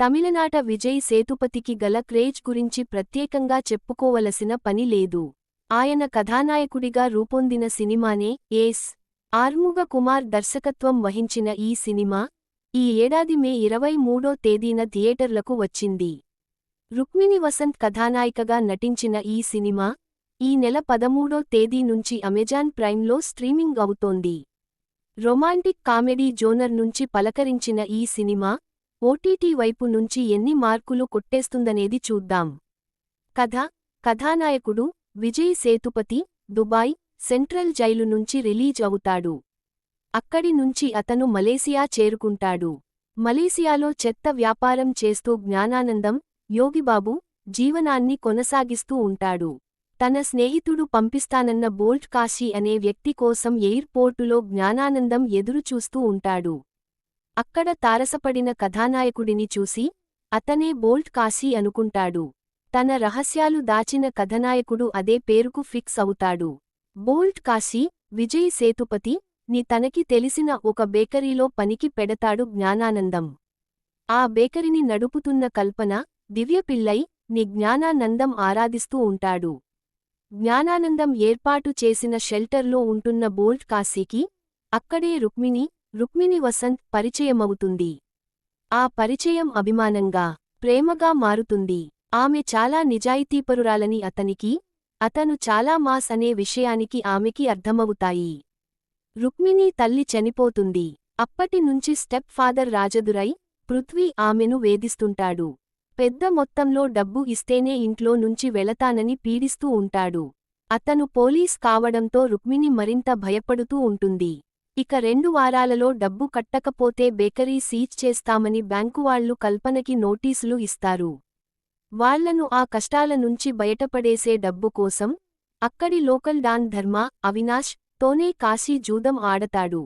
తమిళనాట విజయ్ సేతుపతికి గల క్రేజ్ గురించి ప్రత్యేకంగా చెప్పుకోవలసిన పని లేదు. ఆయన కథానాయకుడిగా రూపొందిన సినిమానే ఎస్. ఆర్ముగ కుమార్ దర్శకత్వం వహించిన ఈ సినిమా ఈ ఏడాది మే 23వ తేదీన థియేటర్లకు వచ్చింది. రుక్మిణి వసంత్ కథానాయికగా నటించిన ఈ సినిమా ఈ నెల 13వ తేదీ నుంచి అమెజాన్ ప్రైమ్లో స్ట్రీమింగ్ అవుతోంది. రొమాంటిక్ కామెడీ జోనర్ నుంచి పలకరించిన ఈ సినిమా ఓటీటీ వైపు నుంచి ఎన్ని మార్కులు కొట్టేస్తుందనేది చూద్దాం. కథ: కథానాయకుడు Vijay Sethupathi Dubai central jail నుంచి రిలీజ్ అవుతాడు. అక్కడి నుంచి అతను మలేసియా చేరుకుంటాడు. మలేసియాలో చెత్త వ్యాపారం చేస్తూ జ్ఞానానందం, యోగిబాబు జీవనాన్ని కొనసాగిస్తూ ఉంటాడు. తన స్నేహితుడు పంపిస్తానన్న బోల్ట్ కాశీ అనే వ్యక్తి కోసం ఎయిర్పోర్టులో జ్ఞానానందం ఎదురుచూస్తూ ఉంటాడు. అక్కడ తారసపడిన కథానాయకుడిని చూసి అతనే బోల్ట్ కాశీ అనుకుంటాడు. తన రహస్యాలు దాచిన కథానాయకుడు అదే పేరుకు ఫిక్స్ అవుతాడు. బోల్ట్ కాశీ విజయ్ సేతుపతి ని తనకి తెలిసిన ఒక బేకరీలో పనికి పెడతాడు జ్ఞానానందం. ఆ బేకరీని నడుపుతున్న కల్పన దివ్యపిల్లై ని జ్ఞానానందం ఆరాధిస్తూ ఉంటాడు. జ్ఞానానందం ఏర్పాటు చేసిన షెల్టర్లో ఉంటున్న బోల్ట్ కాశీకి అక్కడే రుక్మిణి వసంత్ పరిచయమవుతుంది. ఆ పరిచయం అభిమానంగా, ప్రేమగా మారుతుంది. ఆమె చాలా నిజాయితీపరురాలని అతను చాలా మాస్ అనే విషయానికి ఆమెకి అర్థమవుతాయి. రుక్మిణి తల్లి చనిపోతుంది. అప్పటి నుంచి స్టెప్ ఫాదర్ రాజదురై పృథ్వీ ఆమెను వేధిస్తుంటాడు. పెద్ద మొత్తంలో డబ్బు ఇస్తేనే ఇంట్లో నుంచి వెళతానని పీడిస్తూ ఉంటాడు. అతను పోలీస్ కావడంతో రుక్మిణి మరింత భయపడుతూ ఉంటుంది. ఇక 2 వారాలలో డబ్బు కట్టకపోతే బేకరీ సీజ్ చేస్తామని బ్యాంకువాళ్లు కల్పనకి నోటీసులు ఇస్తారు. వాళ్లను ఆ కష్టాల నుంచి బయటపడేసే డబ్బు కోసం అక్కడి లోకల్ డాన్ ధర్మ, అవినాష్ తోనే కాశీ జూదం ఆడతాడు.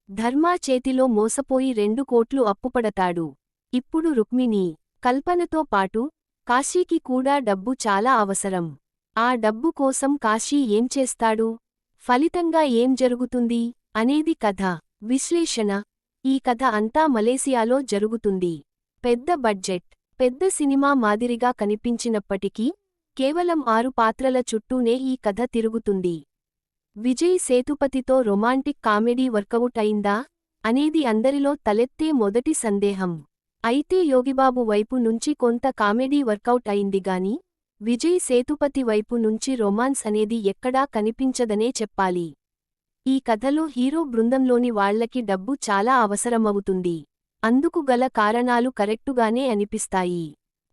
ధర్మ చేతిలో మోసపోయి 2 కోట్లు అప్పుపడతాడు. ఇప్పుడు రుక్మిణి, కల్పనతో పాటు కాశీకి కూడా డబ్బు చాలా అవసరం. ఆ డబ్బు కోసం కాశీ ఏం చేస్తాడు? ఫలితంగా ఏం జరుగుతుంది అనేది కథ విశ్లేషణ. ఈ కథ అంతా మలేసియాలో జరుగుతుంది. పెద్ద బడ్జెట్, పెద్ద సినిమా మాదిరిగా కనిపించినప్పటికీ కేవలం 6 పాత్రల చుట్టూనే ఈ కథ తిరుగుతుంది. విజయ్ సేతుపతితో రొమాంటిక్ కామెడీ వర్కవుట్ అయిందా అనేది అందరిలో తలెత్తే మొదటి సందేహం. అయితే యోగిబాబు వైపు నుంచి కొంత కామెడీ వర్కౌట్ అయిందిగాని విజయ్ సేతుపతి వైపు నుంచి రొమాన్స్ అనేది ఎక్కడా కనిపించదనే చెప్పాలి. ఈ కథలో హీరో బృందంలోని వాళ్లకి డబ్బు చాలా అవసరమవుతుంది. అందుకు గల కారణాలు కరెక్టుగానే అనిపిస్తాయి.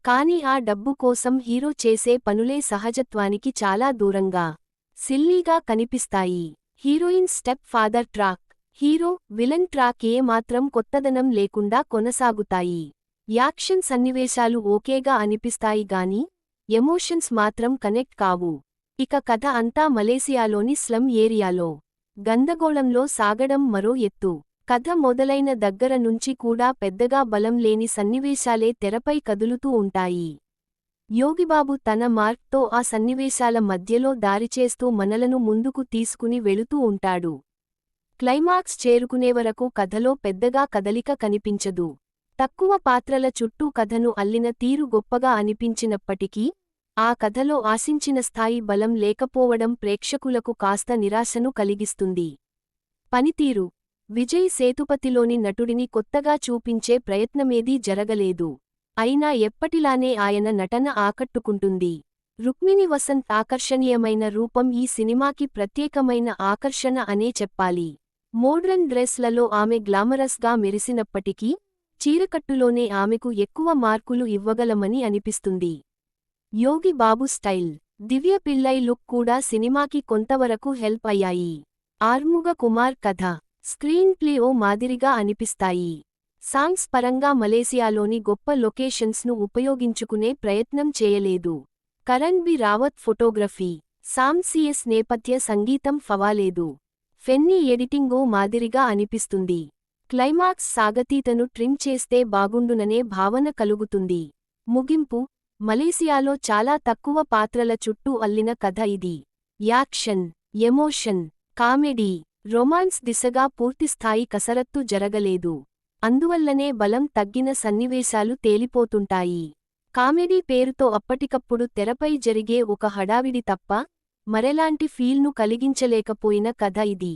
కాని ఆ డబ్బు కోసం హీరో చేసే పనులే సహజత్వానికి చాలా దూరంగా, సిల్లీగా కనిపిస్తాయి. Heroine step father track, hero villain track ఏ మాత్రం కొత్తదనం లేకుండా కొనసాగుతాయి. యాక్షన్ సన్నివేశాలు ఓకేగా అనిపిస్తాయి గాని ఎమోషన్స్ మాత్రం కనెక్ట్ కావు. ఇక కథ అంతా మలేసియాలోని స్లమ్ ఏరియాలో గందగోళంలో సాగడం మరో ఎత్తు. కథ మొదలైన దగ్గర నుంచి కూడా పెద్దగా బలం లేని సన్నివేశాలే తెరపై కదులుతూ ఉంటాయి. యోగిబాబు తన మార్క్తో ఆ సన్నివేశాల మధ్యలో దారిచేస్తూ మనలను ముందుకు తీసుకుని వెళుతూ ఉంటాడు. క్లైమాక్స్ చేరుకునేవరకు కథలో పెద్దగా కదలిక కనిపించదు. తక్కువ పాత్రల చుట్టూ కథను అల్లిన తీరు గొప్పగా అనిపించినప్పటికీ ఆ కథలో ఆశించిన స్థాయి బలం లేకపోవడం ప్రేక్షకులకు కాస్త నిరాశను కలిగిస్తుంది. పనితీరు: విజయ్ సేతుపతిలోని నటుడిని కొత్తగా చూపించే ప్రయత్నమేదీ జరగలేదు. అయినా ఎప్పటిలానే ఆయన నటన ఆకట్టుకుంటుంది. రుక్మిణి వసంత్ ఆకర్షణీయమైన రూపం ఈ సినిమాకి ప్రత్యేకమైన ఆకర్షణ అనే చెప్పాలి. మోడ్రన్ డ్రెస్లలో ఆమె గ్లామరస్గా మెరిసినప్పటికీ చీరకట్టులోనే ఆమెకు ఎక్కువ మార్కులు ఇవ్వగలమని అనిపిస్తుంది. యోగి బాబు స్టైల్, దివ్య పిల్లై లుక్ కూడా సినిమాకి కొంతవరకు హెల్ప్ అయ్యాయి. ఆర్ముగ కుమార్ కథ, స్క్రీన్ ప్లే ఓ మాదిరిగా అనిపిస్తాయి. సాంగ్స్ పరంగా మలేసియాలోని గొప్ప లొకేషన్స్ను ఉపయోగించుకునే ప్రయత్నం చేయలేదు. కరణ్ బి రావత్ ఫోటోగ్రఫీ, సామ్సియస్ నేపథ్య సంగీతం ఫవాలేదు. ఫెన్నీ ఎడిటింగ్ ఓ మాదిరిగా అనిపిస్తుంది. క్లైమాక్స్ సాగతీతను ట్రిమ్ చేస్తే బాగుండుననే భావన కలుగుతుంది. ముగింపు: మలేసియాలో చాలా తక్కువ పాత్రల చుట్టూ అల్లిన కథ ఇది. యాక్షన్, ఎమోషన్, కామెడీ, రొమాన్స్ దిశగా పూర్తిస్థాయి కసరత్తు జరగలేదు. అందువల్లనే బలం తగ్గిన సన్నివేశాలు తేలిపోతుంటాయి. కామెడీ పేరుతో అప్పటికప్పుడు తెరపై జరిగే ఒక హడావిడి తప్ప మరెలాంటి ఫీల్ను కలిగించలేకపోయిన కథ ఇది.